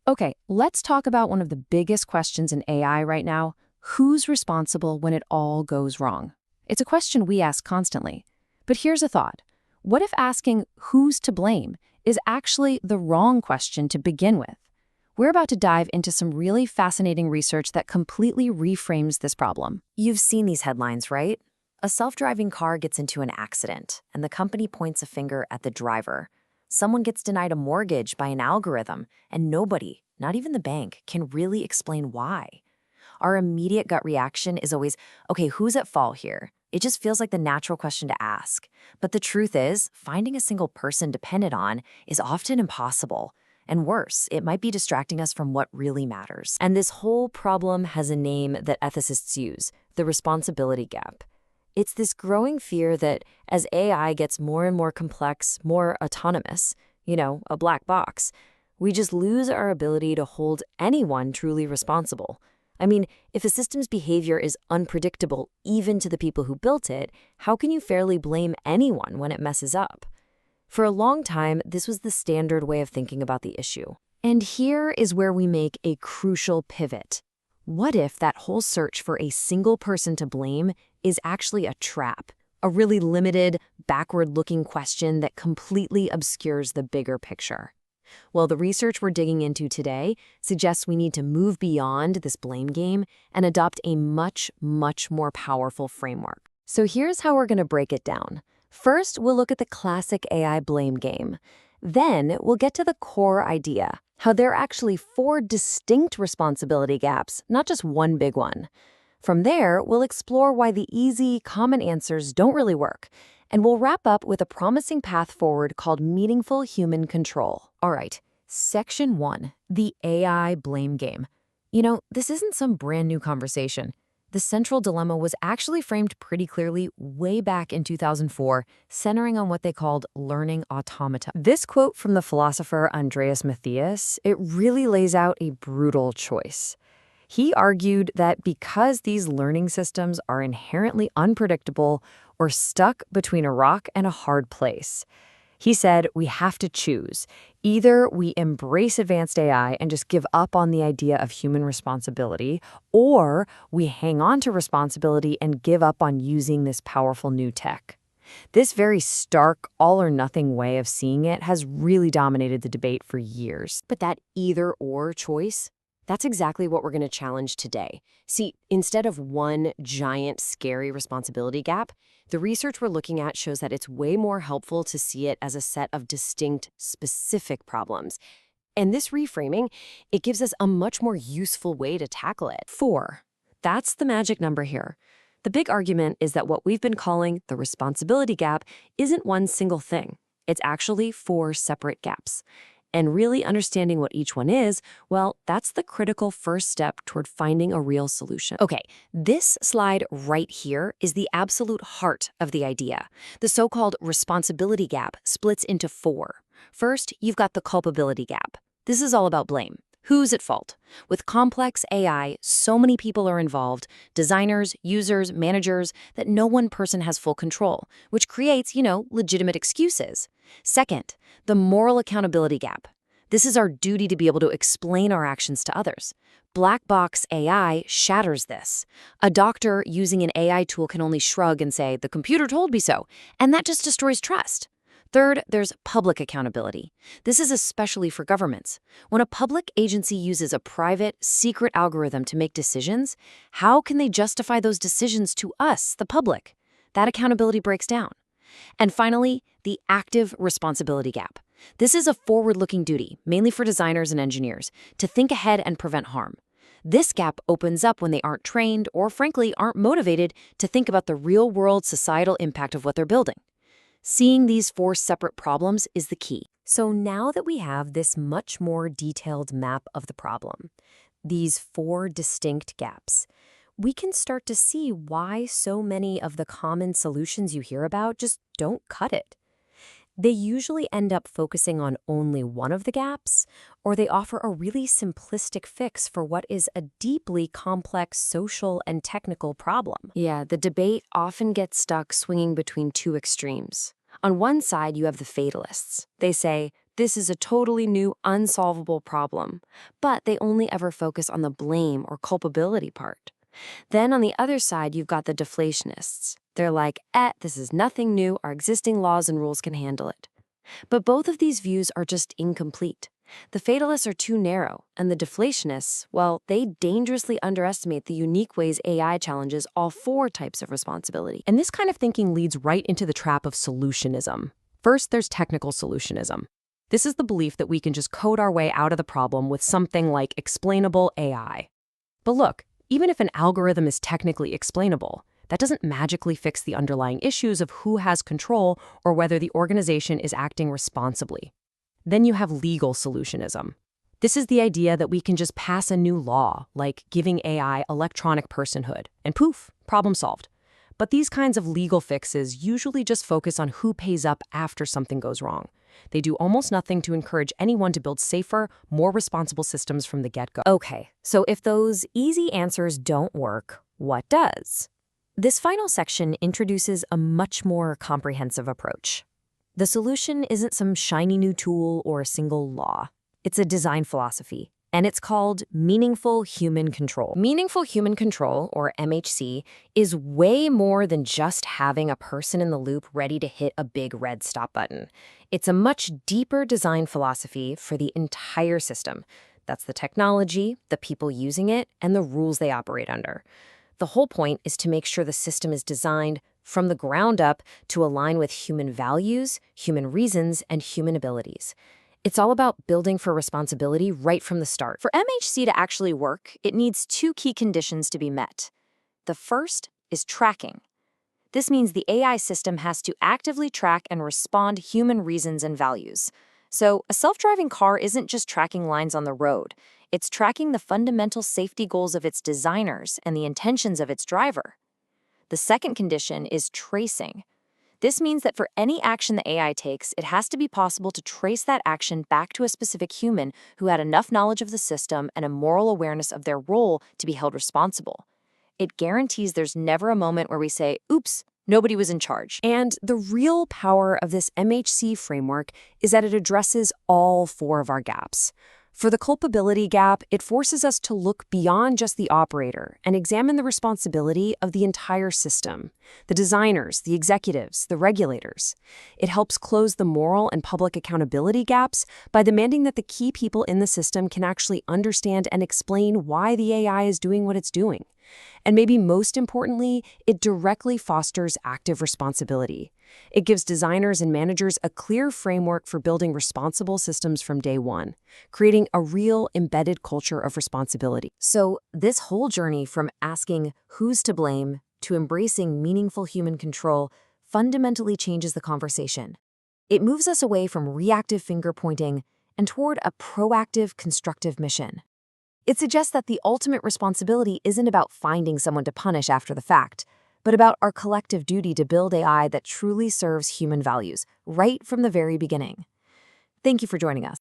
Okay, let's talk about one of the biggest questions in AI right now. Who's responsible when it all goes wrong? It's a question we ask constantly. But here's a thought. What if asking who's to blame is actually the wrong question to begin with? We're about to dive into some really fascinating research that completely reframes this problem. You've seen these headlines, right? A self-driving car gets into an accident, and the company points a finger at the driver. Someone gets denied a mortgage by an algorithm, and nobody, not even the bank, can really explain why. Our immediate gut reaction is always, okay, who's at fault here? It just feels like the natural question to ask. But the truth is, finding a single person depended on is often impossible. And worse, it might be distracting us from what really matters. And this whole problem has a name that ethicists use, the responsibility gap. It's this growing fear that as AI gets more and more complex, more autonomous, a black box, we just lose our ability to hold anyone truly responsible. I mean, if a system's behavior is unpredictable even to the people who built it, how can you fairly blame anyone when it messes up? For a long time, this was the standard way of thinking about the issue. And here is where we make a crucial pivot. What if that whole search for a single person to blame is actually a trap? A really limited, backward-looking question that completely obscures the bigger picture. Well, the research we're digging into today suggests we need to move beyond this blame game and adopt a much, much more powerful framework. So here's how we're going to break it down. First, we'll look at the classic AI blame game. Then, we'll get to the core idea, how there are actually 4 distinct responsibility gaps, not just one big one. From there, we'll explore why the easy, common answers don't really work. And we'll wrap up with a promising path forward called meaningful human control. All right, Section 1, the AI blame game. This isn't some brand new conversation. The central dilemma was actually framed pretty clearly way back in 2004, centering on what they called learning automata. This quote from the philosopher Andreas Matthias, it really lays out a brutal choice. He argued that because these learning systems are inherently unpredictable or stuck between a rock and a hard place, he said we have to choose. Either we embrace advanced AI and just give up on the idea of human responsibility, or we hang on to responsibility and give up on using this powerful new tech. This very stark, all-or-nothing way of seeing it has really dominated the debate for years. But that either-or choice, that's exactly what we're going to challenge today. See, instead of one giant, scary responsibility gap, the research we're looking at shows that it's way more helpful to see it as a set of distinct, specific problems. And this reframing, it gives us a much more useful way to tackle it. 4. That's the magic number here. The big argument is that what we've been calling the responsibility gap isn't one single thing. It's actually 4 separate gaps. And really understanding what each one is, well, that's the critical first step toward finding a real solution. Okay, this slide right here is the absolute heart of the idea. The so-called responsibility gap splits into 4. First, you've got the culpability gap. This is all about blame. Who's at fault? With complex AI, so many people are involved, designers, users, managers, that no one person has full control, which creates, legitimate excuses. Second, the moral accountability gap. This is our duty to be able to explain our actions to others. Black box AI shatters this. A doctor using an AI tool can only shrug and say, "The computer told me so," and that just destroys trust. Third, there's public accountability. This is especially for governments. When a public agency uses a private, secret algorithm to make decisions, how can they justify those decisions to us, the public? That accountability breaks down. And finally, the active responsibility gap. This is a forward-looking duty, mainly for designers and engineers, to think ahead and prevent harm. This gap opens up when they aren't trained or, frankly, aren't motivated to think about the real-world societal impact of what they're building. Seeing these 4 separate problems is the key. So now that we have this much more detailed map of the problem, these 4 distinct gaps, we can start to see why so many of the common solutions you hear about just don't cut it. They usually end up focusing on only one of the gaps, or they offer a really simplistic fix for what is a deeply complex social and technical problem. Yeah, the debate often gets stuck swinging between 2 extremes. On one side, you have the fatalists. They say, this is a totally new, unsolvable problem. But they only ever focus on the blame or culpability part. Then on the other side, you've got the deflationists. They're like, this is nothing new, our existing laws and rules can handle it. But both of these views are just incomplete. The fatalists are too narrow, and the deflationists, well, they dangerously underestimate the unique ways AI challenges all four types of responsibility. And this kind of thinking leads right into the trap of solutionism. First, there's technical solutionism. This is the belief that we can just code our way out of the problem with something like explainable AI. But look, even if an algorithm is technically explainable, that doesn't magically fix the underlying issues of who has control or whether the organization is acting responsibly. Then you have legal solutionism. This is the idea that we can just pass a new law, like giving AI electronic personhood, and poof, problem solved. But these kinds of legal fixes usually just focus on who pays up after something goes wrong. They do almost nothing to encourage anyone to build safer, more responsible systems from the get-go. Okay, so if those easy answers don't work, what does? This final section introduces a much more comprehensive approach. The solution isn't some shiny new tool or a single law. It's a design philosophy, and it's called Meaningful Human Control. Meaningful Human Control, or MHC, is way more than just having a person in the loop ready to hit a big red stop button. It's a much deeper design philosophy for the entire system. That's the technology, the people using it, and the rules they operate under. The whole point is to make sure the system is designed from the ground up to align with human values, human reasons, and human abilities. It's all about building for responsibility right from the start. For MHC to actually work, it needs two key conditions to be met. The first is tracking. This means the AI system has to actively track and respond human reasons and values. So a self-driving car isn't just tracking lines on the road. It's tracking the fundamental safety goals of its designers and the intentions of its driver. The second condition is tracing. This means that for any action the AI takes, it has to be possible to trace that action back to a specific human who had enough knowledge of the system and a moral awareness of their role to be held responsible. It guarantees there's never a moment where we say, oops, nobody was in charge. And the real power of this MHC framework is that it addresses all four of our gaps. For the culpability gap, it forces us to look beyond just the operator and examine the responsibility of the entire system, the designers, the executives, the regulators. It helps close the moral and public accountability gaps by demanding that the key people in the system can actually understand and explain why the AI is doing what it's doing. And maybe most importantly, it directly fosters active responsibility. It gives designers and managers a clear framework for building responsible systems from day one, creating a real embedded culture of responsibility. So this whole journey from asking who's to blame to embracing meaningful human control fundamentally changes the conversation. It moves us away from reactive finger-pointing and toward a proactive, constructive mission. It suggests that the ultimate responsibility isn't about finding someone to punish after the fact, but about our collective duty to build AI that truly serves human values right from the very beginning. Thank you for joining us.